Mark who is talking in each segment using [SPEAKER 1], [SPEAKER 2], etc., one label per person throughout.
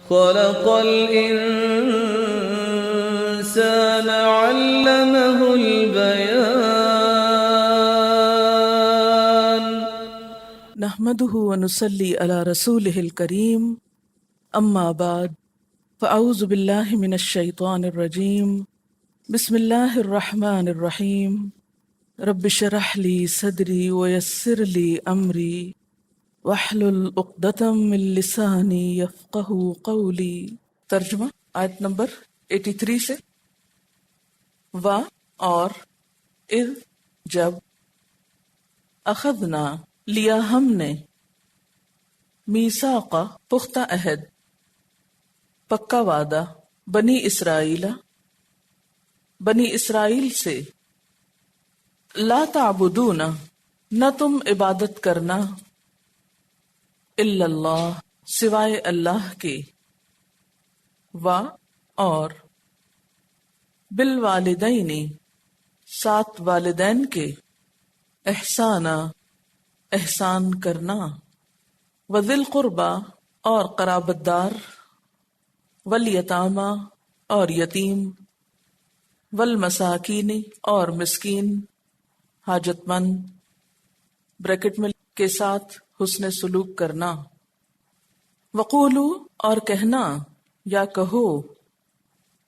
[SPEAKER 1] خلق الإنسان علمه البيان.
[SPEAKER 2] نحمده ونصلي على رسوله الكريم، اما بعد، فاعوذ بالله من الشیطان الرجیم، بسم اللہ الرحمن الرحیم، رب اشرح لي صدری ويسر لي امری واحلل عقدۃ من لسانی یفقہوا قولی۔ ترجمہ آیت نمبر 83 سے، و اور اذ جب، اخذنا لیا ہم نے، میثاق پختہ عہد، پکا وعدہ، بنی اسرائیل سے، لا تعبدون نہ تم عبادت کرنا، الا اللہ سوائے اللہ کے، و اور، بالوالدین ساتھ والدین کے، احسانا احسان کرنا، وذی القربی اور قرابت دار، والیتامی اور یتیم، والمساکین اور مسکین، حاجت مند، بریکٹ میں کے ساتھ حسن سلوک کرنا، وقولو اور کہنا یا کہو،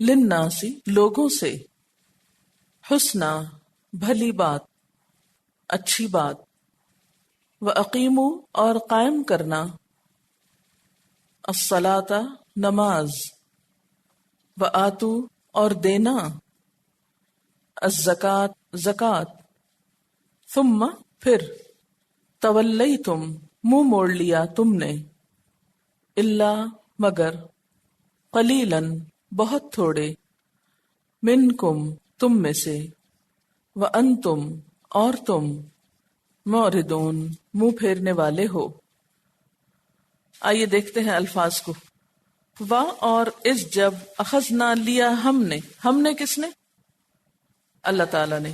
[SPEAKER 2] للناس لوگوں سے، حسنا بھلی بات، اچھی بات، وَأَقِیمُوا اور قائم کرنا، الصلاۃ نماز، وَآتُوا اور دینا، الزکوٰۃ زکوٰۃ، ثم پھر، تولیتم منہ موڑ لیا تم نے، الا مگر، قلیلاً بہت تھوڑے، منکم تم میں سے، وانتم اور تم، معرضون منہ پھیرنے والے ہو۔ آئیے دیکھتے ہیں الفاظ کو۔ و اور اس جب، اخذنا لیا ہم نے کس نے؟ اللہ تعالی نے۔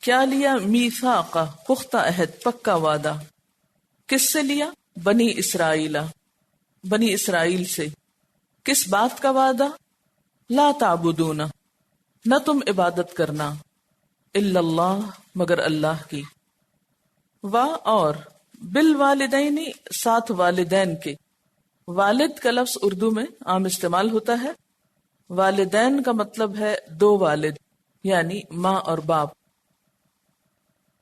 [SPEAKER 2] کیا لیا؟ میثاق پختہ عہد، پکا وعدہ۔ کس سے لیا؟ بنی اسرائیل سے۔ کس بات کا وعدہ؟ لا تعبدون نہ تم عبادت کرنا، الا اللہ مگر اللہ کی، و اور، بالوالدین ساتھ والدین کے۔ والد کا لفظ اردو میں عام استعمال ہوتا ہے، والدین کا مطلب ہے دو والد، یعنی ماں اور باپ۔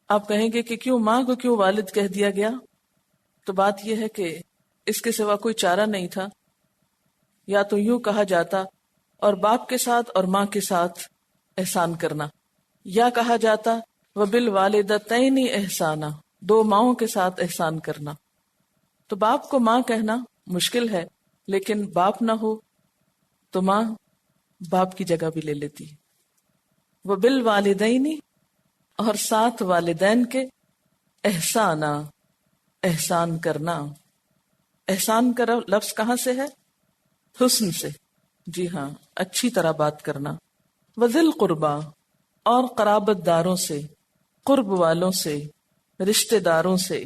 [SPEAKER 2] آپ کہیں گے کہ کیوں ماں کو کیوں والد کہہ دیا گیا؟ تو بات یہ ہے کہ اس کے سوا کوئی چارہ نہیں تھا، یا تو یوں کہا جاتا اور باپ کے ساتھ اور ماں کے ساتھ احسان کرنا، یا کہا جاتا وبالوالدتین احسانا، دو ماؤں کے ساتھ احسان کرنا۔ تو باپ کو ماں کہنا مشکل ہے، لیکن باپ نہ ہو تو ماں باپ کی جگہ بھی لے لیتی۔ وبالوالدین اور ساتھ والدین کے، احسانا احسان کرنا۔ احسان کا لفظ کہاں سے ہے؟ حسن سے، جی ہاں، اچھی طرح بات کرنا۔ وذی القربی اور قرابت داروں سے، قرب والوں سے، رشتہ داروں سے۔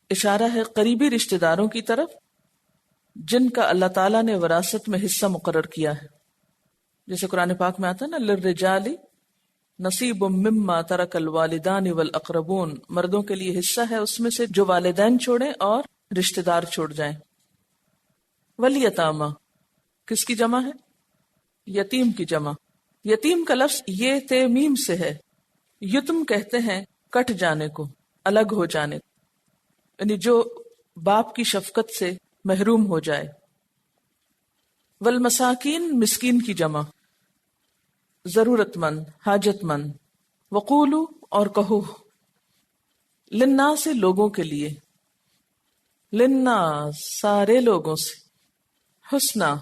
[SPEAKER 2] اشارہ ہے قریبی رشتہ داروں کی طرف جن کا اللہ تعالیٰ نے وراثت میں حصہ مقرر کیا ہے، جیسے قرآن پاک میں آتا ہے نا، للرجال نصیب مما ترک الوالدان والاقربون، مردوں کے لیے حصہ ہے اس میں سے جو والدین چھوڑیں اور رشتہ دار چھوڑ جائیں۔ والیتامی کس کی جمع ہے؟ یتیم کی جمع۔ یتیم کا لفظ یہ تے میم سے ہے۔ یتم کہتے ہیں کٹ جانے کو، الگ ہو جانے کو، یعنی جو باپ کی شفقت سے محروم ہو جائے۔ والمساکین مسکین کی جمع، ضرورت مند، حاجت مند۔ وقولو اور کہو، للناس لوگوں کے لیے، للناس سارے لوگوں سے، حسنا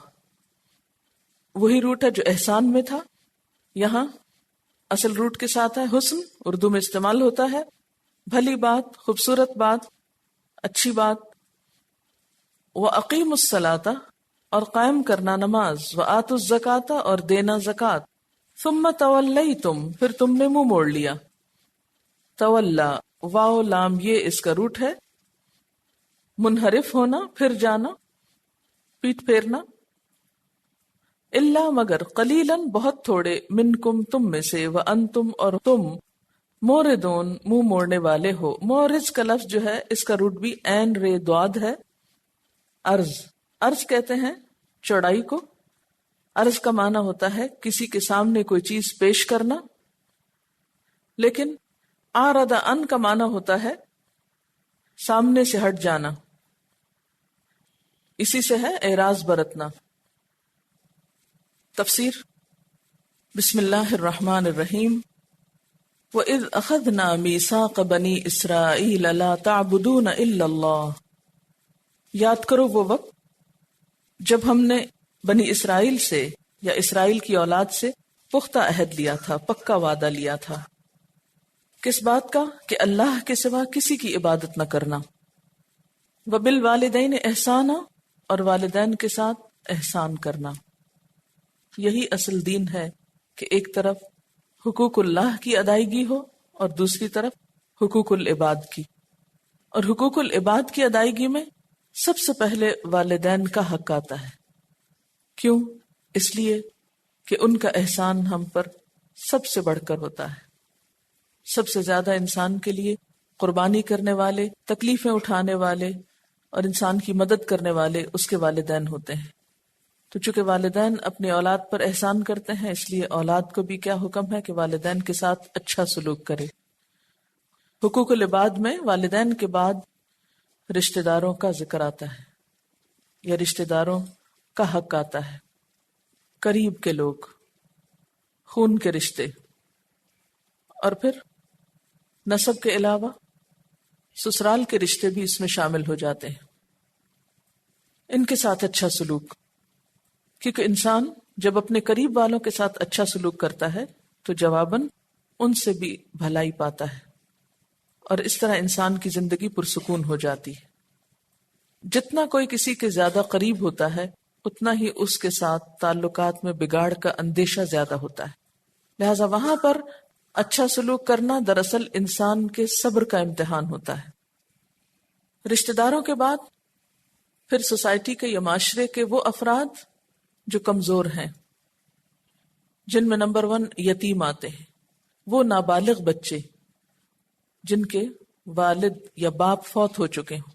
[SPEAKER 2] وہی روٹ ہے جو احسان میں تھا، یہاں اصل روٹ کے ساتھ ہے حسن، اردو میں استعمال ہوتا ہے بھلی بات، خوبصورت بات، اچھی بات۔ وَأَقِیمُوا الصَّلَاةَ اور قائم کرنا نماز، وَآتُوا الزَّکَاةَ اور دینا زکوٰۃ، ثُمَّ تَوَلَّیْتُمْ پھر تم نے منہ موڑ لیا۔ تولا، واو لام یہ اس کا روٹ ہے، منحرف ہونا، پھر جانا، پیٹھ پھیرنا، الا مگر، قلیلاً بہت تھوڑے، منکم تم میں سے، وانتم اور تم، موردون منہ موڑنے والے ہو۔ مورز کا لفظ جو ہے اس کا روٹ بھی عین رے دواد ہے۔ عرض، عرض کہتے ہیں چوڑائی کو۔ عرض کا معنی ہوتا ہے کسی کے سامنے کوئی چیز پیش کرنا، لیکن اعرض عن کا معنی ہوتا ہے سامنے سے ہٹ جانا، اسی سے ہے اعراض برتنا۔ تفسیر، بسم اللہ الرحمن الرحیم۔ وَإِذْ أَخَذْنَا مِيثَاقَ بَنِي إِسْرَائِيلَ لَا تَعْبُدُونَ إِلَّا اللَّهَ، یاد کرو وہ وقت جب ہم نے بنی اسرائیل سے یا اسرائیل کی اولاد سے پختہ عہد لیا تھا، پکا وعدہ لیا تھا۔ کس بات کا؟ کہ اللہ کے سوا کسی کی عبادت نہ کرنا۔ وَبِالْوَالِدَيْنِ إِحْسَانًا، اور والدین کے ساتھ احسان کرنا۔ یہی اصل دین ہے کہ ایک طرف حقوق اللہ کی ادائیگی ہو اور دوسری طرف حقوق العباد کی، اور حقوق العباد کی ادائیگی میں سب سے پہلے والدین کا حق آتا ہے۔ کیوں؟ اس لیے کہ ان کا احسان ہم پر سب سے بڑھ کر ہوتا ہے۔ سب سے زیادہ انسان کے لیے قربانی کرنے والے، تکلیفیں اٹھانے والے اور انسان کی مدد کرنے والے اس کے والدین ہوتے ہیں۔ تو چونکہ والدین اپنی اولاد پر احسان کرتے ہیں، اس لیے اولاد کو بھی کیا حکم ہے کہ والدین کے ساتھ اچھا سلوک کرے۔ حقوق العباد میں والدین کے بعد رشتہ داروں کا ذکر آتا ہے، یا رشتہ داروں کا حق آتا ہے۔ قریب کے لوگ، خون کے رشتے، اور پھر نسب کے علاوہ سسرال کے رشتے بھی اس میں شامل ہو جاتے ہیں۔ ان کے ساتھ اچھا سلوک، کیونکہ انسان جب اپنے قریب والوں کے ساتھ اچھا سلوک کرتا ہے تو جواباً ان سے بھی بھلائی پاتا ہے، اور اس طرح انسان کی زندگی پرسکون ہو جاتی ہے۔ جتنا کوئی کسی کے زیادہ قریب ہوتا ہے اتنا ہی اس کے ساتھ تعلقات میں بگاڑ کا اندیشہ زیادہ ہوتا ہے، لہذا وہاں پر اچھا سلوک کرنا دراصل انسان کے صبر کا امتحان ہوتا ہے۔ رشتہ داروں کے بعد پھر سوسائٹی کے یا معاشرے کے وہ افراد جو کمزور ہیں، جن میں نمبر 1 یتیم آتے ہیں، وہ نابالغ بچے جن کے والد یا باپ فوت ہو چکے ہوں،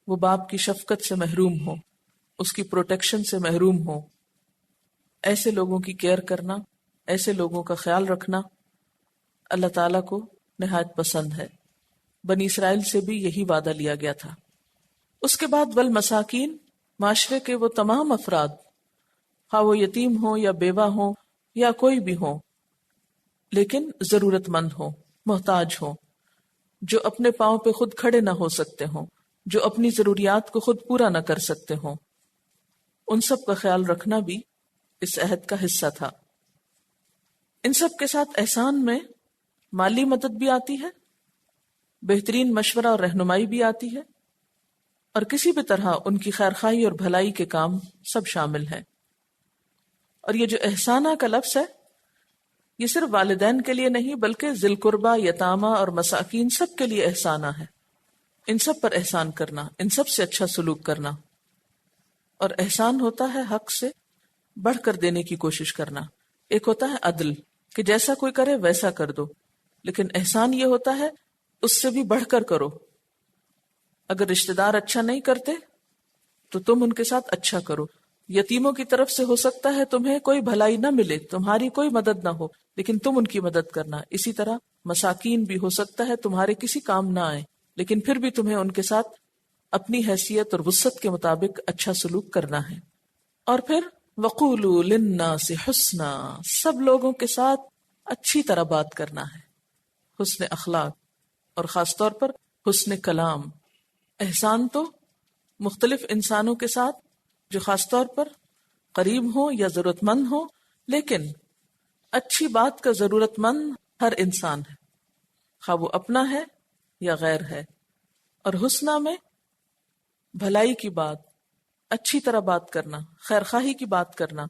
[SPEAKER 2] وہ باپ کی شفقت سے محروم ہو، اس کی پروٹیکشن سے محروم ہو۔ ایسے لوگوں کی کیئر کرنا، ایسے لوگوں کا خیال رکھنا اللہ تعالیٰ کو نہایت پسند ہے۔ بنی اسرائیل سے بھی یہی وعدہ لیا گیا تھا۔ اس کے بعد والمساکین، معاشرے کے وہ تمام افراد، خواہ وہ یتیم ہوں یا بیوہ ہوں یا کوئی بھی ہوں، لیکن ضرورت مند ہوں، محتاج ہوں، جو اپنے پاؤں پہ خود کھڑے نہ ہو سکتے ہوں، جو اپنی ضروریات کو خود پورا نہ کر سکتے ہوں، ان سب کا خیال رکھنا بھی اس عہد کا حصہ تھا۔ ان سب کے ساتھ احسان میں مالی مدد بھی آتی ہے، بہترین مشورہ اور رہنمائی بھی آتی ہے، اور کسی بھی طرح ان کی خیرخواہی اور بھلائی کے کام سب شامل ہیں۔ اور یہ جو احسانہ کا لفظ ہے، یہ صرف والدین کے لیے نہیں بلکہ ذی القربیٰ، یتامہ اور مساکین سب کے لیے احسانہ ہے۔ ان سب پر احسان کرنا، ان سب سے اچھا سلوک کرنا، اور احسان ہوتا ہے حق سے بڑھ کر دینے کی کوشش کرنا۔ ایک ہوتا ہے عدل کہ جیسا کوئی کرے ویسا کر دو، لیکن احسان یہ ہوتا ہے اس سے بھی بڑھ کر کرو۔ اگر رشتہ دار اچھا نہیں کرتے تو تم ان کے ساتھ اچھا کرو۔ یتیموں کی طرف سے ہو سکتا ہے تمہیں کوئی بھلائی نہ ملے، تمہاری کوئی مدد نہ ہو، لیکن تم ان کی مدد کرنا۔ اسی طرح مساکین بھی ہو سکتا ہے تمہارے کسی کام نہ آئے، لیکن پھر بھی تمہیں ان کے ساتھ اپنی حیثیت اور وسعت کے مطابق اچھا سلوک کرنا ہے۔ اور پھر وَقُولُوا لِلنَّاسِ حُسْنًا، سب لوگوں کے ساتھ اچھی طرح بات کرنا ہے، حسن اخلاق، اور خاص طور پر حسن کلام۔ احسان تو مختلف انسانوں کے ساتھ جو خاص طور پر قریب ہوں یا ضرورت مند ہوں، لیکن اچھی بات کا ضرورت مند ہر انسان ہے، خواہ وہ اپنا ہے یا غیر ہے۔ اور حسنہ میں بھلائی کی بات، اچھی طرح بات کرنا، خیرخواہی کی بات کرنا،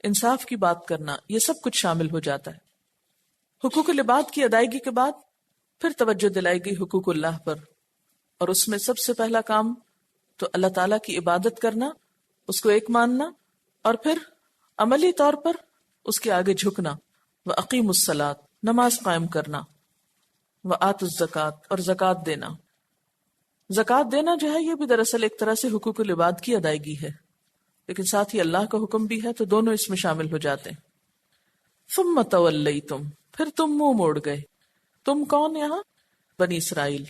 [SPEAKER 2] انصاف کی بات کرنا، یہ سب کچھ شامل ہو جاتا ہے۔ حقوق العباد کی ادائیگی کے بعد پھر توجہ دلائی گئی حقوق اللہ پر، اور اس میں سب سے پہلا کام تو اللہ تعالیٰ کی عبادت کرنا، اس کو ایک ماننا، اور پھر عملی طور پر اس کے آگے جھکنا، وَأَقِیمُوا الصَّلَاةَ نماز قائم کرنا، وَآتُوا الزَّکَاةَ اور زکوٰۃ دینا۔ زکوٰۃ دینا جو ہے یہ بھی دراصل ایک طرح سے حقوق العباد کی ادائیگی ہے، لیکن ساتھ ہی اللہ کا حکم بھی ہے، تو دونوں اس میں شامل ہو جاتے ہیں۔ ثم تولیتم، پھر تم منہ موڑ گئے۔ تم کون یہاں؟ بنی اسرائیل۔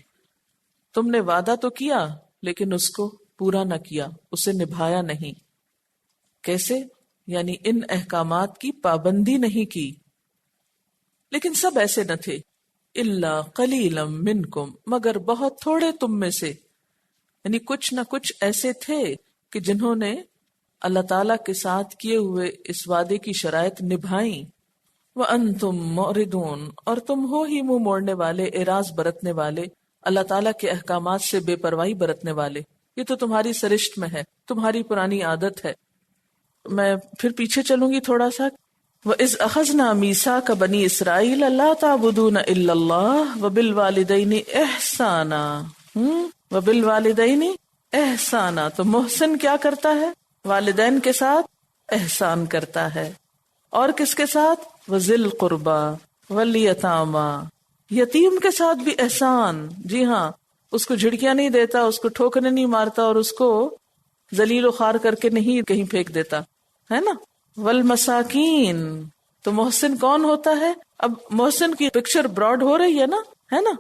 [SPEAKER 2] تم نے وعدہ تو کیا لیکن اس کو پورا نہ کیا، اسے نبھایا نہیں۔ کیسے؟ یعنی ان احکامات کی پابندی نہیں کی۔ لیکن سب ایسے نہ تھے، الا قلیلا منکم، مگر بہت تھوڑے تم میں سے، یعنی کچھ نہ کچھ ایسے تھے کہ جنہوں نے اللہ تعالی کے ساتھ کیے ہوئے اس وعدے کی شرائط نبھائیں۔ وَأَنْتُمْ مُعْرِضُونَ، اور تم ہو ہی منہ موڑنے والے، اعراض برتنے والے، اللہ تعالیٰ کے احکامات سے بے پرواہی برتنے والے۔ یہ تو تمہاری سرشت میں ہے، تمہاری پرانی عادت ہے۔ میں پھر پیچھے چلوں گی تھوڑا سا۔ وَإِذْ أَخَذْنَا مِيثَاقَ بَنِي إِسْرَائِيلَ لَا تَعْبُدُونَ إِلَّا اللَّهَ وَبِالْوَالِدَيْنِ إِحْسَانًا۔ وَبِالْوَالِدَيْنِ إِحْسَانًا، تو محسن کیا کرتا ہے؟ والدین کے ساتھ احسان کرتا ہے۔ اور کس کے ساتھ؟ وَذِي الْقُرْبَى وَالْيَتَامَى، یتیم کے ساتھ بھی احسان۔ جی ہاں، اس کو جھڑکیاں نہیں دیتا، اس کو ٹھوکریں نہیں مارتا، اور اس کو ذلیل و خوار کر کے نہیں کہیں پھینک دیتا، ہے نا۔ والمساکین، تو محسن کون ہوتا ہے؟ اب محسن کی پکچر براڈ ہو رہی ہے نا۔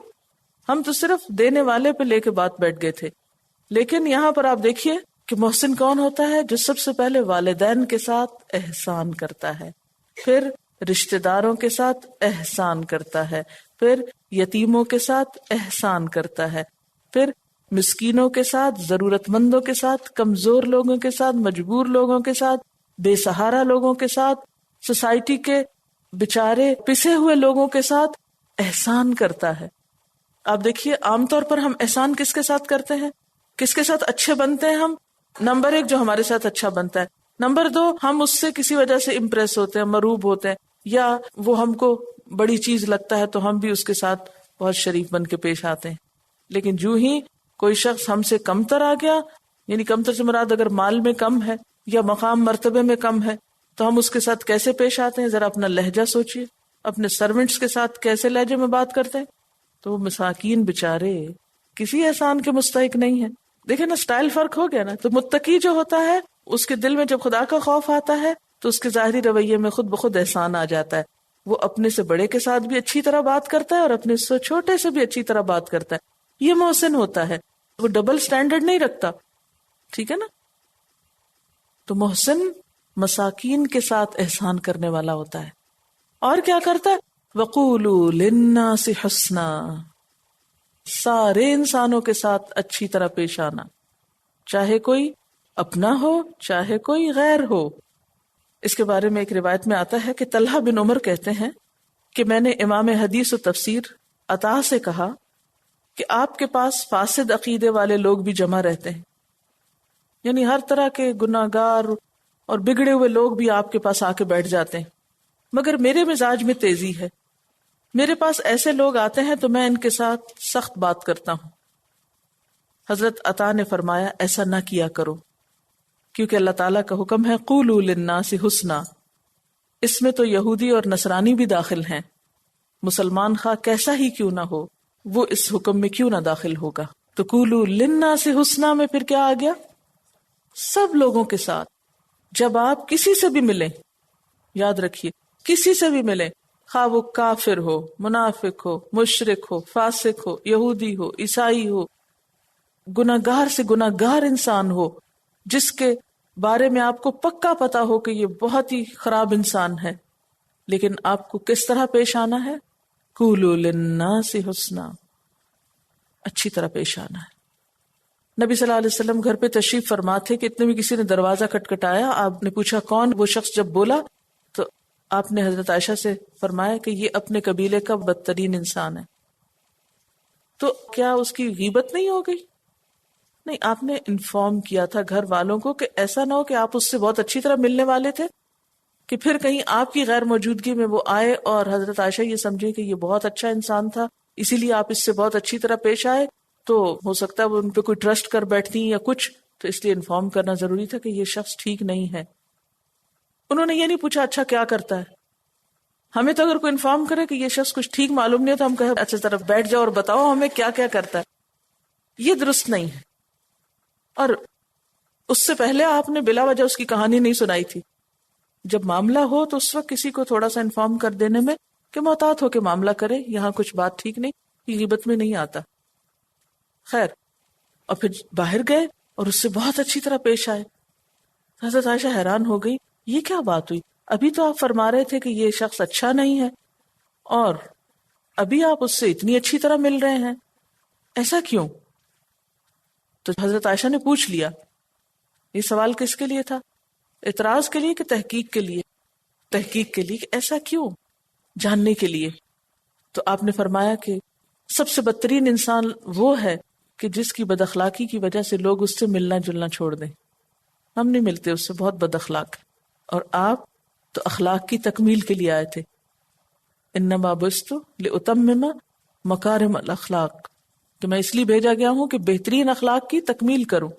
[SPEAKER 2] ہم تو صرف دینے والے پہ لے کے بات بیٹھ گئے تھے، لیکن یہاں پر آپ دیکھیے کہ محسن کون ہوتا ہے؟ جو سب سے پہلے والدین کے ساتھ احسان کرتا ہے، پھر رشتہ داروں کے ساتھ احسان کرتا ہے، پھر یتیموں کے ساتھ احسان کرتا ہے، پھر مسکینوں کے ساتھ، ضرورت مندوں کے ساتھ، کمزور لوگوں کے ساتھ، مجبور لوگوں کے ساتھ، بے سہارا لوگوں کے ساتھ، سوسائٹی کے بےچارے پسے ہوئے لوگوں کے ساتھ احسان کرتا ہے۔ آپ دیکھیے عام طور پر ہم احسان کس کے ساتھ کرتے ہیں؟ کس کے ساتھ اچھے بنتے ہیں ہم؟ نمبر 1 جو ہمارے ساتھ اچھا بنتا ہے، نمبر 2 ہم اس سے کسی وجہ سے امپریس ہوتے ہیں، مرعوب ہوتے ہیں، یا وہ ہم کو بڑی چیز لگتا ہے تو ہم بھی اس کے ساتھ بہت شریف بن کے پیش آتے ہیں۔ لیکن جو ہی کوئی شخص ہم سے کمتر آ گیا، یعنی کمتر سے مراد اگر مال میں کم ہے یا مقام مرتبے میں کم ہے، تو ہم اس کے ساتھ کیسے پیش آتے ہیں؟ ذرا اپنا لہجہ سوچئے، اپنے سرونٹس کے ساتھ کیسے لہجے میں بات کرتے ہیں۔ تو وہ مساکین بےچارے کسی احسان کے مستحق نہیں ہے۔ دیکھیں نا، سٹائل فرق ہو گیا نا۔ تو متقی جو ہوتا ہے اس کے دل میں جب خدا کا خوف آتا ہے تو اس کے ظاہری رویے میں خود بخود احسان آ جاتا ہے۔ وہ اپنے سے بڑے کے ساتھ بھی اچھی طرح بات کرتا ہے اور اپنے سے چھوٹے سے بھی اچھی طرح بات کرتا ہے۔ یہ محسن ہوتا ہے، وہ ڈبل سٹینڈرڈ نہیں رکھتا، ٹھیک ہے نا۔ تو محسن مساکین کے ساتھ احسان کرنے والا ہوتا ہے۔ اور کیا کرتا ہے؟ وَقُولُوا لِلنَّاسِ حُسْنًا، سارے انسانوں کے ساتھ اچھی طرح پیش آنا، چاہے کوئی اپنا ہو چاہے کوئی غیر ہو۔ اس کے بارے میں ایک روایت میں آتا ہے کہ طلحہ بن عمر کہتے ہیں کہ میں نے امام حدیث و تفسیر عطا سے کہا کہ آپ کے پاس فاسد عقیدے والے لوگ بھی جمع رہتے ہیں، یعنی ہر طرح کے گناہگار اور بگڑے ہوئے لوگ بھی آپ کے پاس آ کے بیٹھ جاتے ہیں، مگر میرے مزاج میں تیزی ہے، میرے پاس ایسے لوگ آتے ہیں تو میں ان کے ساتھ سخت بات کرتا ہوں۔ حضرت عطا نے فرمایا ایسا نہ کیا کرو، کیونکہ اللہ تعالیٰ کا حکم ہے قولوا للناس حسنا۔ اس میں تو یہودی اور نصرانی بھی داخل ہیں، مسلمان خواہ کیسا ہی کیوں نہ ہو وہ اس حکم میں کیوں نہ داخل ہوگا۔ تو قولوا للناس حسنا میں پھر کیا آ گیا؟ سب لوگوں کے ساتھ جب آپ کسی سے بھی ملیں، یاد رکھیے کسی سے بھی ملیں، خواہ وہ کافر ہو، منافق ہو، مشرک ہو، فاسق ہو، یہودی ہو، عیسائی ہو، گناہگار سے گناہگار انسان ہو، جس کے بارے میں آپ کو پکا پتا ہو کہ یہ بہت ہی خراب انسان ہے، لیکن آپ کو کس طرح پیش آنا ہے؟ قولوا للناس حسنا، اچھی طرح پیش آنا ہے۔ نبی صلی اللہ علیہ وسلم گھر پہ تشریف فرما تھے کہ اتنے میں کسی نے دروازہ کھٹکھٹایا، آپ نے پوچھا کون؟ وہ شخص جب بولا تو آپ نے حضرت عائشہ سے فرمایا کہ یہ اپنے قبیلے کا بدترین انسان ہے۔ تو کیا اس کی غیبت نہیں ہو گئی؟ نہیں، آپ نے انفارم کیا تھا گھر والوں کو کہ ایسا نہ ہو کہ آپ اس سے بہت اچھی طرح ملنے والے تھے کہ پھر کہیں آپ کی غیر موجودگی میں وہ آئے اور حضرت عائشہ یہ سمجھے کہ یہ بہت اچھا انسان تھا اسی لیے آپ اس سے بہت اچھی طرح پیش آئے، تو ہو سکتا ہے وہ ان پہ کوئی ٹرسٹ کر بیٹھتی یا کچھ، تو اس لیے انفارم کرنا ضروری تھا کہ یہ شخص ٹھیک نہیں ہے. انہوں نے یہ نہیں پوچھا اچھا کیا کرتا ہے. ہمیں تو اگر کوئی انفارم کرے کہ یہ شخص کچھ ٹھیک معلوم نہیں ہے تو ہم کہیں اچھا طرف بیٹھ جاؤ اور بتاؤ ہمیں کیا کیا کرتا ہے. یہ درست نہیں ہے. اور اس سے پہلے آپ نے بلا وجہ اس کی کہانی نہیں سنائی تھی. جب معاملہ ہو تو اس وقت کسی کو تھوڑا سا انفارم کر دینے میں کہ محتاط ہو کے معاملہ کرے، یہاں کچھ بات ٹھیک نہیں، یہ غیبت میں نہیں آتا. خیر، اور پھر باہر گئے اور اس سے بہت اچھی طرح پیش آئے. حضرت عائشہ حیران ہو گئی، یہ کیا بات ہوئی؟ ابھی تو آپ فرما رہے تھے کہ یہ شخص اچھا نہیں ہے اور ابھی آپ اس سے اتنی اچھی طرح مل رہے ہیں، ایسا کیوں؟ تو حضرت عائشہ نے پوچھ لیا. یہ سوال کس کے لیے تھا؟ اعتراض کے لیے کہ تحقیق کے لیے؟ تحقیق کے لیے کہ ایسا کیوں، جاننے کے لیے. تو آپ نے فرمایا کہ سب سے بدترین انسان وہ ہے کہ جس کی بد اخلاقی کی وجہ سے لوگ اس سے ملنا جلنا چھوڑ دیں. ہم نہیں ملتے اس سے، بہت بد اخلاق ہے. اور آپ تو اخلاق کی تکمیل کے لیے آئے تھے. انما بعثت لاتمم مکارم الاخلاق، کہ میں اس لیے بھیجا گیا ہوں کہ بہترین اخلاق کی تکمیل کروں.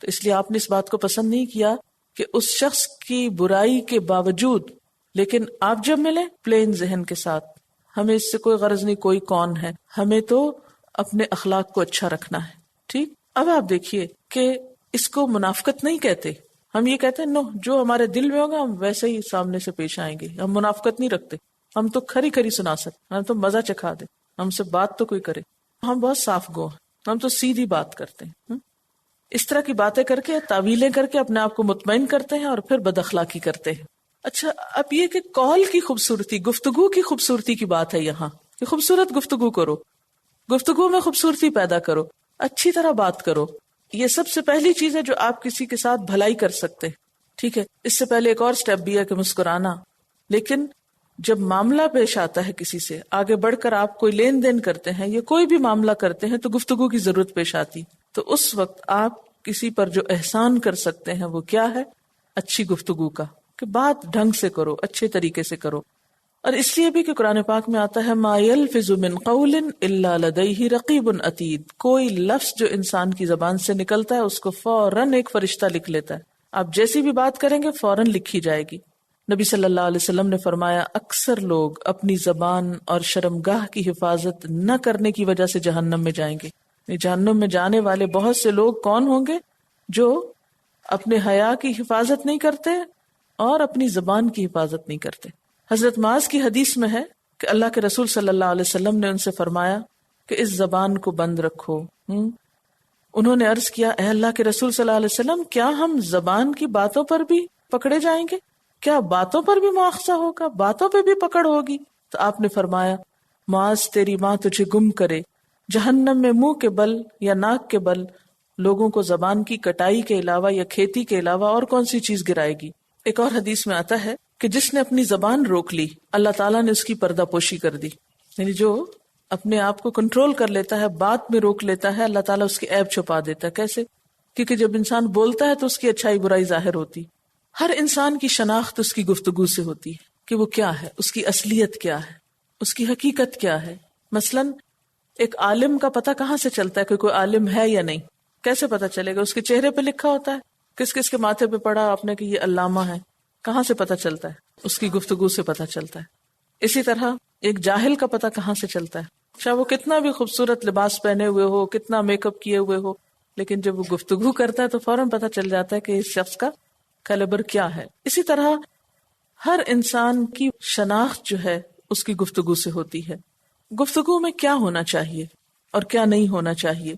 [SPEAKER 2] تو اس لیے آپ نے اس بات کو پسند نہیں کیا کہ اس شخص کی برائی کے باوجود، لیکن آپ جب ملے پلین ذہن کے ساتھ، ہمیں اس سے کوئی غرض نہیں کوئی کون ہے، ہمیں تو اپنے اخلاق کو اچھا رکھنا ہے. ٹھیک. اب آپ دیکھیے کہ اس کو منافقت نہیں کہتے. ہم یہ کہتے ہیں نو، جو ہمارے دل میں ہوگا ہم ویسے ہی سامنے سے پیش آئیں گے. ہم منافقت نہیں رکھتے. ہم تو کھری کھری سنا سکتے، ہم تو مزہ چکھا دے، ہم سے بات تو کوئی کرے. ہم بہت صاف گو ہیں، ہم تو سیدھی بات کرتے ہیں. اس طرح کی باتیں کر کے، تعویلیں کر کے اپنے آپ کو مطمئن کرتے ہیں اور پھر بد اخلاقی کرتے ہیں. اچھا، اب یہ کہ قول کی خوبصورتی، گفتگو کی خوبصورتی کی بات ہے یہاں کہ خوبصورت گفتگو کرو، گفتگو میں خوبصورتی پیدا کرو، اچھی طرح بات کرو. یہ سب سے پہلی چیز ہے جو آپ کسی کے ساتھ بھلائی کر سکتے. ٹھیک ہے. اس سے پہلے ایک اور سٹیپ بھی ہے کہ مسکرانا. لیکن جب معاملہ پیش آتا ہے کسی سے، آگے بڑھ کر آپ کوئی لین دین کرتے ہیں یا کوئی بھی معاملہ کرتے ہیں تو گفتگو کی ضرورت پیش آتی. تو اس وقت آپ کسی پر جو احسان کر سکتے ہیں وہ کیا ہے؟ اچھی گفتگو کا، کہ بات ڈھنگ سے کرو، اچھے طریقے سے کرو. اور اس لیے بھی کہ قرآن پاک میں آتا ہے ما یلفظ من قول الا لدیہ رقیب عتید، کوئی لفظ جو انسان کی زبان سے نکلتا ہے اس کو فوراً ایک فرشتہ لکھ لیتا ہے. آپ جیسی بھی بات کریں گے فوراً لکھی جائے گی. نبی صلی اللہ علیہ وسلم نے فرمایا اکثر لوگ اپنی زبان اور شرمگاہ کی حفاظت نہ کرنے کی وجہ سے جہنم میں جائیں گے. جہنم میں جانے والے بہت سے لوگ کون ہوں گے؟ جو اپنے حیا کی حفاظت نہیں کرتے اور اپنی زبان کی حفاظت نہیں کرتے. حضرت معاذ کی حدیث میں ہے کہ اللہ کے رسول صلی اللہ علیہ وسلم نے ان سے فرمایا کہ اس زبان کو بند رکھو. انہوں نے عرض کیا اے اللہ کے رسول صلی اللہ علیہ وسلم، کیا ہم زبان کی باتوں پر بھی پکڑے جائیں گے؟ کیا باتوں پر بھی مواخذہ ہوگا، باتوں پہ بھی پکڑ ہوگی؟ تو آپ نے فرمایا معاذ تیری ماں تجھے گم کرے، جہنم میں منہ کے بل یا ناک کے بل لوگوں کو زبان کی کٹائی کے علاوہ یا کھیتی کے علاوہ اور کون سی چیز گرائے گی. ایک اور حدیث میں آتا ہے کہ جس نے اپنی زبان روک لی اللہ تعالیٰ نے اس کی پردہ پوشی کر دی. یعنی جو اپنے آپ کو کنٹرول کر لیتا ہے، بات میں روک لیتا ہے، اللہ تعالیٰ اس کی عیب چھپا دیتا ہے. کیسے؟ کیونکہ جب انسان بولتا ہے تو اس کی اچھائی برائی ظاہر ہوتی. ہر انسان کی شناخت اس کی گفتگو سے ہوتی ہے کہ وہ کیا ہے، اس کی اصلیت کیا ہے، اس کی حقیقت کیا ہے. مثلاً ایک عالم کا پتہ کہاں سے چلتا ہے کہ کوئی عالم ہے یا نہیں؟ کیسے پتہ چلے گا؟ اس کے چہرے پہ لکھا ہوتا ہے. کس کس کے ماتھے پہ پڑھا آپ نے کہ یہ علامہ ہے؟ کہاں سے پتہ چلتا ہے؟ اس کی گفتگو سے پتہ چلتا ہے. اسی طرح ایک جاہل کا پتہ کہاں سے چلتا ہے؟ چاہے وہ کتنا بھی خوبصورت لباس پہنے ہوئے ہو، کتنا میک اپ کیے ہوئے ہو، لیکن جب وہ گفتگو کرتا ہے تو فوراً پتہ چل جاتا ہے کہ اس شخص کا کیلیبر کیا ہے. اسی طرح ہر انسان کی شناخت جو ہے اس کی گفتگو سے ہوتی ہے. گفتگو میں کیا ہونا چاہیے اور کیا نہیں ہونا چاہیے؟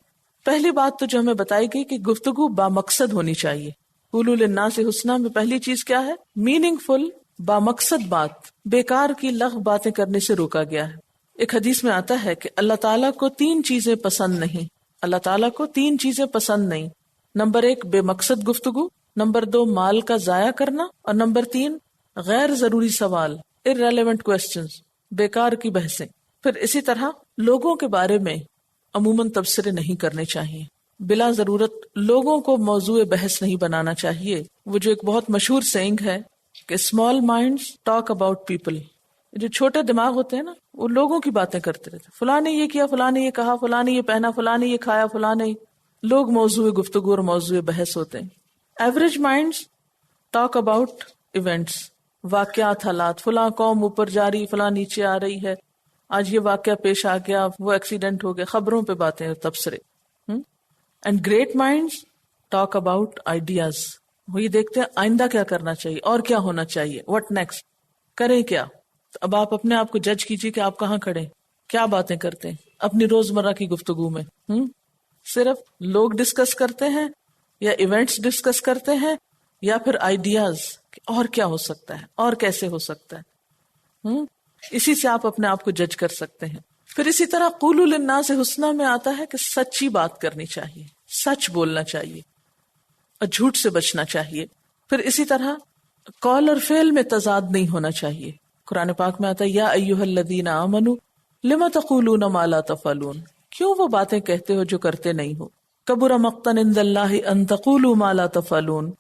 [SPEAKER 2] پہلی بات تو جو ہمیں بتائی گئی کہ گفتگو بامقصد ہونی چاہیے. قولوا للناس حسنا میں پہلی چیز کیا ہے؟ میننگ فل، بامقصد بات. بیکار کی لغو باتیں کرنے سے روکا گیا ہے. ایک حدیث میں آتا ہے کہ اللہ تعالیٰ کو 3 چیزیں پسند نہیں. اللہ تعالیٰ کو 3 چیزیں پسند نہیں. نمبر 1 بے مقصد گفتگو، نمبر 2 مال کا ضائع کرنا، اور نمبر 3 غیر ضروری سوال، irrelevant questions، بیکار کی بحثیں. پھر اسی طرح لوگوں کے بارے میں عموماً تبصرے نہیں کرنے چاہیے. بلا ضرورت لوگوں کو موضوع بحث نہیں بنانا چاہیے. وہ جو ایک بہت مشہور سینگ ہے کہ small minds talk about people, جو چھوٹے دماغ ہوتے ہیں نا وہ لوگوں کی باتیں کرتے رہتے، فلاں نے یہ کیا، فلاں نے یہ کہا، فلاں نے یہ پہنا، فلاں نے یہ کھایا، فلاں نے، لوگ موضوع گفتگو اور موضوع بحث ہوتے ہیں. Average minds talk about events, واقعات، حالات، فلاں قوم اوپر جا رہی، فلاں نیچے آ رہی ہے، آج یہ واقعہ پیش آ گیا، وہ ایکسیڈنٹ ہو گیا، خبروں پہ باتیں، تبصرے. And great minds talk about ideas, وہ یہ دیکھتے ہیں آئندہ کیا کرنا چاہیے اور کیا ہونا چاہیے، واٹ نیکسٹ، کریں کیا. اب آپ اپنے آپ کو جج کیجیے کہ آپ کہاں کھڑے ہیں، کیا باتیں کرتے ہیں اپنی روزمرہ کی گفتگو میں. صرف لوگ ڈسکس کرتے ہیں یا ایونٹس ڈسکس کرتے ہیں یا پھر آئیڈیاز اور کیا ہو سکتا ہے اور کیسے ہو سکتا ہے. اسی سے آپ اپنے آپ کو جج کر سکتے ہیں. پھر اسی طرح قولوا للناس حسنا میں آتا ہے کہ سچی بات کرنی چاہیے، سچ بولنا چاہیے اور جھوٹ سے بچنا چاہیے. پھر اسی طرح قول اور فعل میں تضاد نہیں ہونا چاہیے. قرآن پاک میں آتا ہے یا ایھا الذین آمنوا لم تقولون ما لا تفعلون، کیوں وہ باتیں کہتے ہو جو کرتے نہیں ہو. کبر مقتا عند اللہ ان تقولوا ما لا تفعلون،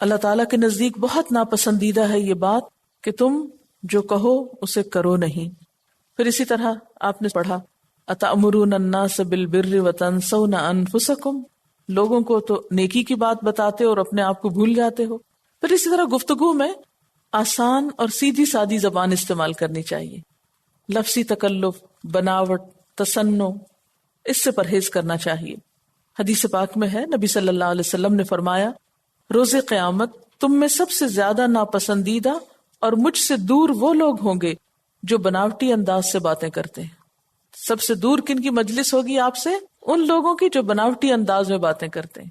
[SPEAKER 2] اللہ تعالیٰ کے نزدیک بہت ناپسندیدہ ہے یہ بات کہ تم جو کہو اسے کرو نہیں. پھر اسی طرح آپ نے پڑھا اتأمرون الناس بالبر وتنسون انفسکم، لوگوں کو تو نیکی کی بات بتاتے اور اپنے آپ کو بھول جاتے ہو. پھر اسی طرح گفتگو میں آسان اور سیدھی سادی زبان استعمال کرنی چاہیے. لفظی تکلف، بناوٹ، تصنع، اس سے پرہیز کرنا چاہیے. حدیث پاک میں ہے نبی صلی اللہ علیہ وسلم نے فرمایا روز قیامت تم میں سب سے زیادہ ناپسندیدہ اور مجھ سے دور وہ لوگ ہوں گے جو بناوٹی انداز سے باتیں کرتے ہیں. سب سے دور کن کی مجلس ہوگی آپ سے؟ ان لوگوں کی جو بناوٹی انداز میں باتیں کرتے ہیں،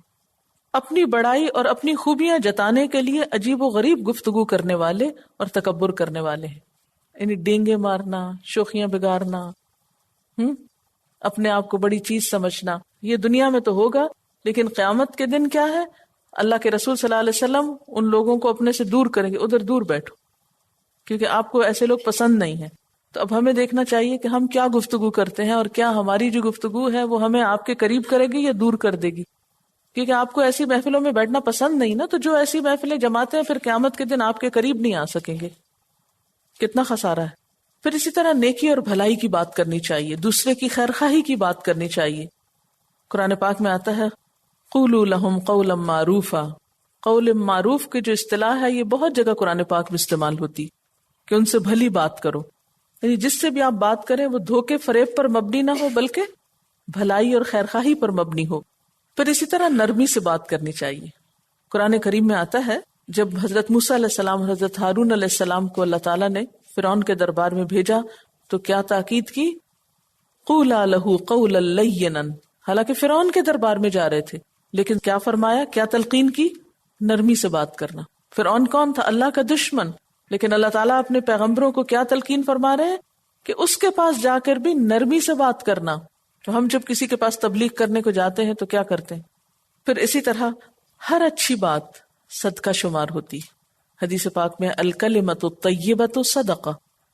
[SPEAKER 2] اپنی بڑائی اور اپنی خوبیاں جتانے کے لیے عجیب و غریب گفتگو کرنے والے اور تکبر کرنے والے ہیں. یعنی ڈینگے مارنا، شوخیاں بگاڑنا، اپنے آپ کو بڑی چیز سمجھنا، یہ دنیا میں تو ہوگا، لیکن قیامت کے دن کیا ہے؟ اللہ کے رسول صلی اللہ علیہ وسلم ان لوگوں کو اپنے سے دور کریں گے، ادھر دور بیٹھو، کیونکہ آپ کو ایسے لوگ پسند نہیں ہیں. تو اب ہمیں دیکھنا چاہیے کہ ہم کیا گفتگو کرتے ہیں اور کیا ہماری جو گفتگو ہے وہ ہمیں آپ کے قریب کرے گی یا دور کر دے گی. کیونکہ آپ کو ایسی محفلوں میں بیٹھنا پسند نہیں نا، تو جو ایسی محفلیں جماتے ہیں پھر قیامت کے دن آپ کے قریب نہیں آ سکیں گے. کتنا خسارہ ہے. پھر اسی طرح نیکی اور بھلائی کی بات کرنی چاہیے، دوسرے کی خیرخواہی کی بات کرنی چاہیے. قرآن پاک میں آتا ہے قولوا لهم قولا معروفا، قول معروف کی جو اصطلاح ہے یہ بہت جگہ قرآن پاک میں استعمال ہوتی کہ ان سے بھلی بات کرو. یعنی جس سے بھی آپ بات کریں وہ دھوکے فریب پر مبنی نہ ہو بلکہ بھلائی اور خیرخواہی پر مبنی ہو. پھر اسی طرح نرمی سے بات کرنی چاہیے. قرآن کریم میں آتا ہے جب حضرت موسیٰ علیہ السلام اور حضرت ہارون علیہ السلام کو اللہ تعالیٰ نے فرعون کے دربار میں بھیجا تو کیا تاکید کی؟ قولا لہ قولا لینا، حالانکہ فرعون کے دربار میں جا رہے تھے لیکن کیا فرمایا، کیا تلقین کی؟ نرمی سے بات کرنا. فرعون کون تھا؟ اللہ کا دشمن، لیکن اللہ تعالیٰ اپنے پیغمبروں کو کیا تلقین فرما رہے ہیں کہ اس کے پاس جا کر بھی نرمی سے بات کرنا. تو ہم جب کسی کے پاس تبلیغ کرنے کو جاتے ہیں تو کیا کرتے ہیں؟ پھر اسی طرح ہر اچھی بات صدقہ شمار ہوتی. حدیث پاک میں الکلمۃ الطیبۃ صدقہ،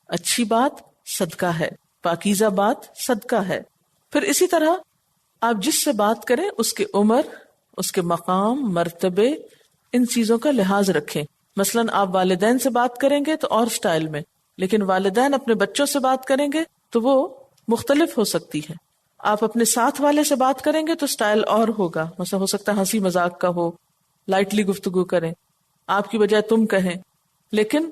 [SPEAKER 2] اچھی بات صدقہ ہے، پاکیزہ بات صدقہ ہے. پھر اسی طرح آپ جس سے بات کریں اس کی عمر، اس کے مقام، مرتبے، ان چیزوں کا لحاظ رکھیں. مثلاً آپ والدین سے بات کریں گے تو اور سٹائل میں، لیکن والدین اپنے بچوں سے بات کریں گے تو وہ مختلف ہو سکتی ہے. آپ اپنے ساتھ والے سے بات کریں گے تو سٹائل اور ہوگا، مثلا ہو سکتا ہے ہنسی مذاق کا ہو، لائٹلی گفتگو کریں، آپ کی بجائے تم کہیں. لیکن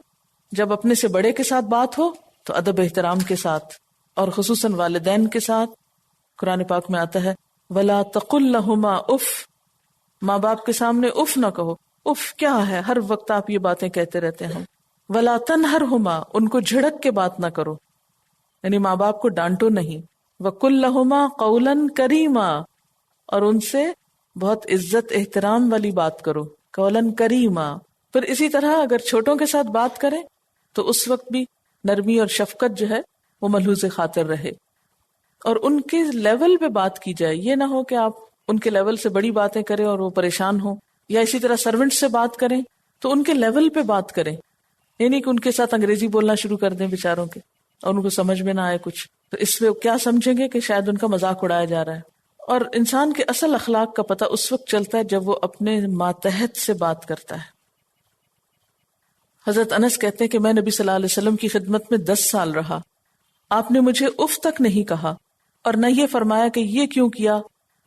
[SPEAKER 2] جب اپنے سے بڑے کے ساتھ بات ہو تو ادب احترام کے ساتھ، اور خصوصاً والدین کے ساتھ. قرآن پاک میں آتا ہے وَلَا تَقُلْ لَهُمَا اُف، ماں باپ کے سامنے اف نہ کہو. اف کیا ہے؟ ہر وقت آپ یہ باتیں کہتے رہتے ہیں. وَلَا تَنْهَرْهُمَا، ان کو جھڑک کے بات نہ کرو، یعنی ماں باپ کو ڈانٹو نہیں. وَقُلْ لَهُمَا قَوْلًا كَرِيمًا، اور ان سے بہت عزت احترام والی بات کرو، قولاً کریما. پھر اسی طرح اگر چھوٹوں کے ساتھ بات کریں تو اس وقت بھی نرمی اور شفقت جو ہے وہ ملحوظ خاطر رہے، اور ان کے لیول پہ بات کی جائے. یہ نہ ہو کہ آپ ان کے لیول سے بڑی باتیں کریں اور وہ پریشان ہوں. یا اسی طرح سرونٹ سے بات کریں تو ان کے لیول پہ بات کریں، یعنی کہ ان کے ساتھ انگریزی بولنا شروع کر دیں بیچاروں کے اور ان کو سمجھ میں نہ آئے کچھ، تو اس پہ کیا سمجھیں گے کہ شاید ان کا مذاق اڑایا جا رہا ہے. اور انسان کے اصل اخلاق کا پتہ اس وقت چلتا ہے جب وہ اپنے ماتحت سے بات کرتا ہے. حضرت انس کہتے ہیں کہ میں نبی صلی اللہ علیہ وسلم کی خدمت میں 10 سال رہا. آپ نے مجھے اف تک نہیں کہا اور نہ یہ فرمایا کہ یہ کیوں کیا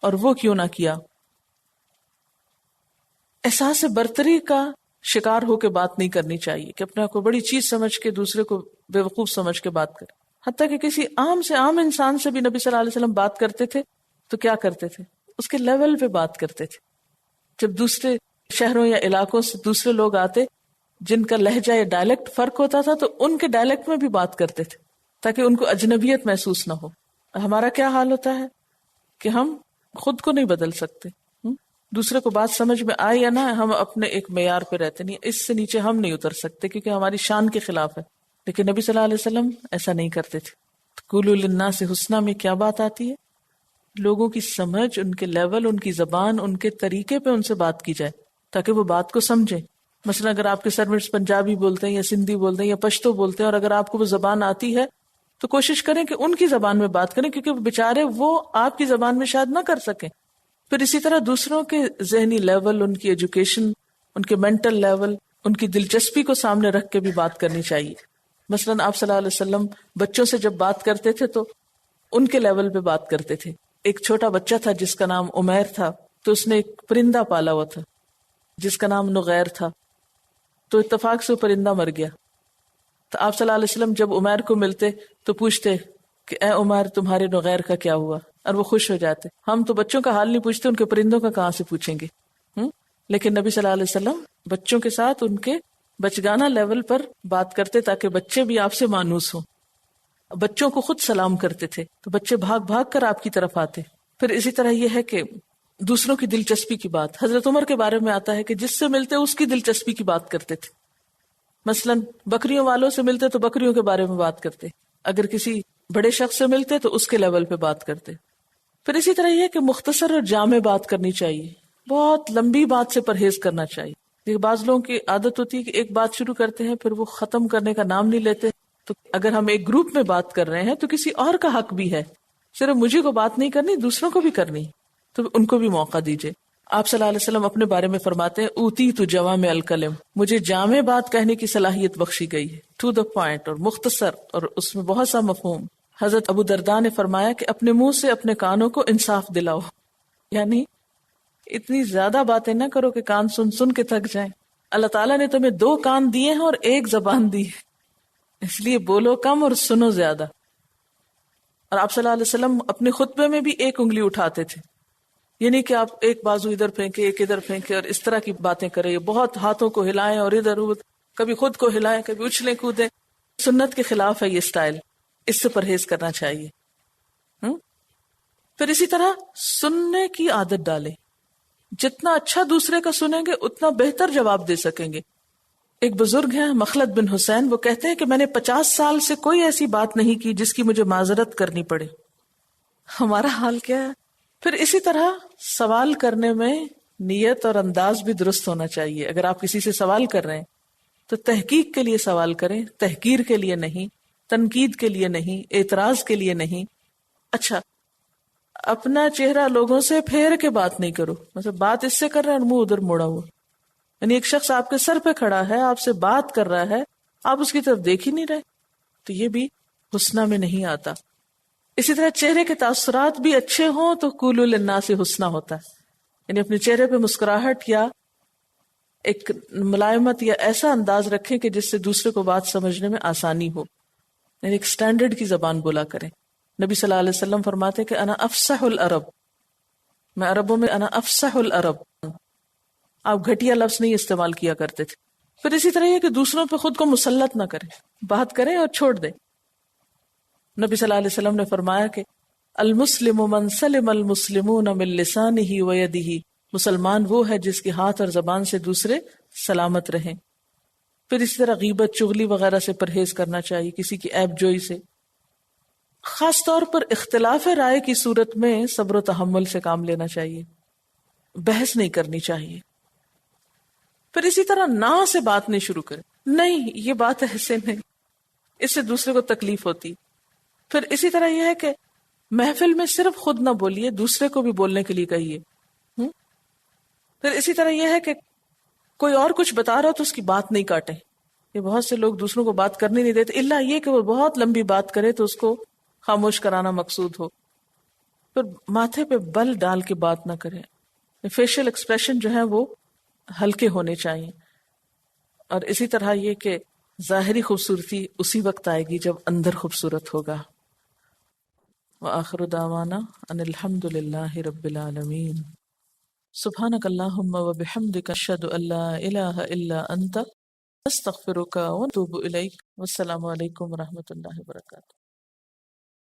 [SPEAKER 2] اور وہ کیوں نہ کیا۔ احساس برتری کا شکار ہو کے بات نہیں کرنی چاہیے کہ اپنے آپ کو بڑی چیز سمجھ کے دوسرے کو بے وقوف سمجھ کے بات کرے۔ حتیٰ کہ کسی عام سے عام انسان سے بھی نبی صلی اللہ علیہ وسلم بات کرتے تھے تو کیا کرتے تھے؟ اس کے لیول پہ بات کرتے تھے۔ جب دوسرے شہروں یا علاقوں سے دوسرے لوگ آتے جن کا لہجہ یا ڈائلیکٹ فرق ہوتا تھا تو ان کے ڈائلیکٹ میں بھی بات کرتے تھے تاکہ ان کو اجنبیت محسوس نہ ہو۔ ہمارا کیا حال ہوتا ہے کہ ہم خود کو نہیں بدل سکتے، دوسرے کو بات سمجھ میں آئے یا نہ، ہم اپنے ایک معیار پہ رہتے، نہیں اس سے نیچے ہم نہیں اتر سکتے کیونکہ ہماری شان کے خلاف ہے۔ لیکن نبی صلی اللہ علیہ وسلم ایسا نہیں کرتے تھے۔ قولوا للناس حسنا میں کیا بات آتی ہے؟ لوگوں کی سمجھ، ان کے لیول، ان کی زبان، ان کے طریقے پہ ان سے بات کی جائے تاکہ وہ بات کو سمجھیں۔ مثلا اگر آپ کے سروینٹس پنجابی بولتے ہیں یا سندھی بولتے ہیں یا پشتو بولتے ہیں اور اگر آپ کو وہ زبان آتی ہے تو کوشش کریں کہ ان کی زبان میں بات کریں کیونکہ بیچارے وہ آپ کی زبان میں شاید نہ کر سکیں۔ پھر اسی طرح دوسروں کے ذہنی لیول، ان کی ایجوکیشن، ان کے مینٹل لیول، ان کی دلچسپی کو سامنے رکھ کے بھی بات کرنی چاہیے۔ مثلا آپ صلی اللہ علیہ وسلم بچوں سے جب بات کرتے تھے تو ان کے لیول پہ بات کرتے تھے۔ ایک چھوٹا بچہ تھا جس کا نام عمیر تھا، تو اس نے ایک پرندہ پالا ہوا تھا جس کا نام نغیر تھا، تو اتفاق سے وہ پرندہ مر گیا۔ تو آپ صلی اللہ علیہ وسلم جب عمیر کو ملتے تو پوچھتے کہ اے عمیر تمہارے نغیر کا کیا ہوا، اور وہ خوش ہو جاتے۔ ہم تو بچوں کا حال نہیں پوچھتے، ان کے پرندوں کا کہاں سے پوچھیں گے؟ لیکن نبی صلی اللہ علیہ وسلم بچوں کے ساتھ ان کے بچگانہ لیول پر بات کرتے تاکہ بچے بھی آپ سے مانوس ہوں۔ بچوں کو خود سلام کرتے تھے تو بچے بھاگ بھاگ کر آپ کی طرف آتے۔ پھر اسی طرح یہ ہے کہ دوسروں کی دلچسپی کی بات، حضرت عمر کے بارے میں آتا ہے کہ جس سے ملتے اس کی دلچسپی کی بات کرتے تھے۔ مثلا بکریوں والوں سے ملتے تو بکریوں کے بارے میں بات کرتے، اگر کسی بڑے شخص سے ملتے تو اس کے لیول پہ بات کرتے۔ پھر اسی طرح یہ کہ مختصر اور جامع بات کرنی چاہیے، بہت لمبی بات سے پرہیز کرنا چاہیے۔ بعض لوگوں کی عادت ہوتی ہے کہ ایک بات شروع کرتے ہیں پھر وہ ختم کرنے کا نام نہیں لیتے۔ تو اگر ہم ایک گروپ میں بات کر رہے ہیں تو کسی اور کا حق بھی ہے، صرف مجھے کو بات نہیں کرنی، دوسروں کو بھی کرنی، تو ان کو بھی موقع دیجیے۔ آپ صلی اللہ علیہ وسلم اپنے بارے میں فرماتے ہیں اوتیت جوامع الکلم، مجھے جامع بات کہنے کی صلاحیت بخشی گئی ہے، ٹو دا پوائنٹ اور مختصر، اور اس میں بہت سا مفہوم۔ حضرت ابو درداء نے فرمایا کہ اپنے منہ سے اپنے کانوں کو انصاف دلاؤ، یعنی اتنی زیادہ باتیں نہ کرو کہ کان سن سن کے تھک جائیں۔ اللہ تعالیٰ نے تمہیں 2 کان دیے ہیں اور 1 زبان دی ہے، اس لیے بولو کم اور سنو زیادہ۔ اور آپ صلی اللہ علیہ وسلم اپنے خطبے میں بھی 1 انگلی اٹھاتے تھے، یعنی کہ آپ ایک بازو ادھر پھینکے، ایک ادھر پھینکے اور اس طرح کی باتیں کریں، بہت ہاتھوں کو ہلائیں اور ادھر ادھر، کبھی خود کو ہلائیں کبھی اچھلیں کودیں۔ سنت کے خلاف ہے یہ سٹائل، اس سے پرہیز کرنا چاہیے۔ پھر اسی طرح سننے کی عادت ڈالیں، جتنا اچھا دوسرے کا سنیں گے اتنا بہتر جواب دے سکیں گے۔ ایک بزرگ ہیں مخلد بن حسین، وہ کہتے ہیں کہ میں نے 50 سال سے کوئی ایسی بات نہیں کی جس کی مجھے معذرت کرنی پڑے۔ ہمارا حال کیا ہے؟ پھر اسی طرح سوال کرنے میں نیت اور انداز بھی درست ہونا چاہیے۔ اگر آپ کسی سے سوال کر رہے ہیں تو تحقیق کے لیے سوال کریں، تحقیر کے لیے نہیں، تنقید کے لیے نہیں، اعتراض کے لیے نہیں۔ اچھا، اپنا چہرہ لوگوں سے پھیر کے بات نہیں کرو، مطلب بات اس سے کر رہے ہیں اور منہ ادھر موڑا ہوا، یعنی ایک شخص آپ کے سر پہ کھڑا ہے، آپ سے بات کر رہا ہے، آپ اس کی طرف دیکھ ہی نہیں رہے، تو یہ بھی حسنہ میں نہیں آتا۔ اسی طرح چہرے کے تاثرات بھی اچھے ہوں تو قولوا للناس حسنہ ہوتا ہے، یعنی اپنے چہرے پہ مسکراہٹ یا ایک ملائمت یا ایسا انداز رکھیں کہ جس سے دوسرے کو بات سمجھنے میں آسانی ہو، یعنی ایک سٹینڈرڈ کی زبان بولا کریں۔ نبی صلی اللہ علیہ وسلم فرماتے کہ انا افصح العرب، میں عربوں میں انا افصح العرب، آپ گھٹیا لفظ نہیں استعمال کیا کرتے تھے۔ پھر اسی طرح یہ کہ دوسروں پہ خود کو مسلط نہ کریں، بات کریں اور چھوڑ دیں۔ نبی صلی اللہ علیہ وسلم نے فرمایا کہ المسلم من سلم المسلمون من لسانہ ویدہ، مسلمان وہ ہے جس کے ہاتھ اور زبان سے دوسرے سلامت رہیں۔ پھر اسی طرح غیبت، چغلی وغیرہ سے پرہیز کرنا چاہیے، کسی کی عیب جوئی سے۔ خاص طور پر اختلاف رائے کی صورت میں صبر و تحمل سے کام لینا چاہیے، بحث نہیں کرنی چاہیے۔ پھر اسی طرح نہ سے بات نہیں شروع کرے، نہیں یہ بات ایسے نہیں، اس سے دوسرے کو تکلیف ہوتی۔ پھر اسی طرح یہ ہے کہ محفل میں صرف خود نہ بولیے، دوسرے کو بھی بولنے کے لیے کہیے۔ پھر اسی طرح یہ ہے کہ کوئی اور کچھ بتا رہا ہو تو اس کی بات نہیں کاٹیں، کہ بہت سے لوگ دوسروں کو بات کرنے نہیں دیتے، الا یہ کہ وہ بہت لمبی بات کرے تو اس کو خاموش کرانا مقصود ہو. پھر ماتھے پہ بل ڈال کے بات نہ کرے. فیشل ایکسپریشن جو ہے وہ ہلکے ہونے چاہیے. اور اسی طرح یہ کہ ظاہری خوبصورتی اسی وقت آئے گی جب اندر خوبصورت ہوگا. وآخر دعوانا ان الحمد للہ رب العالمین. سبحانک اللہم وبحمدک اشہد ان لا الہ الا انت استغفرک واتوب الیک. والسلام علیکم ورحمۃ اللہ وبرکاتہ.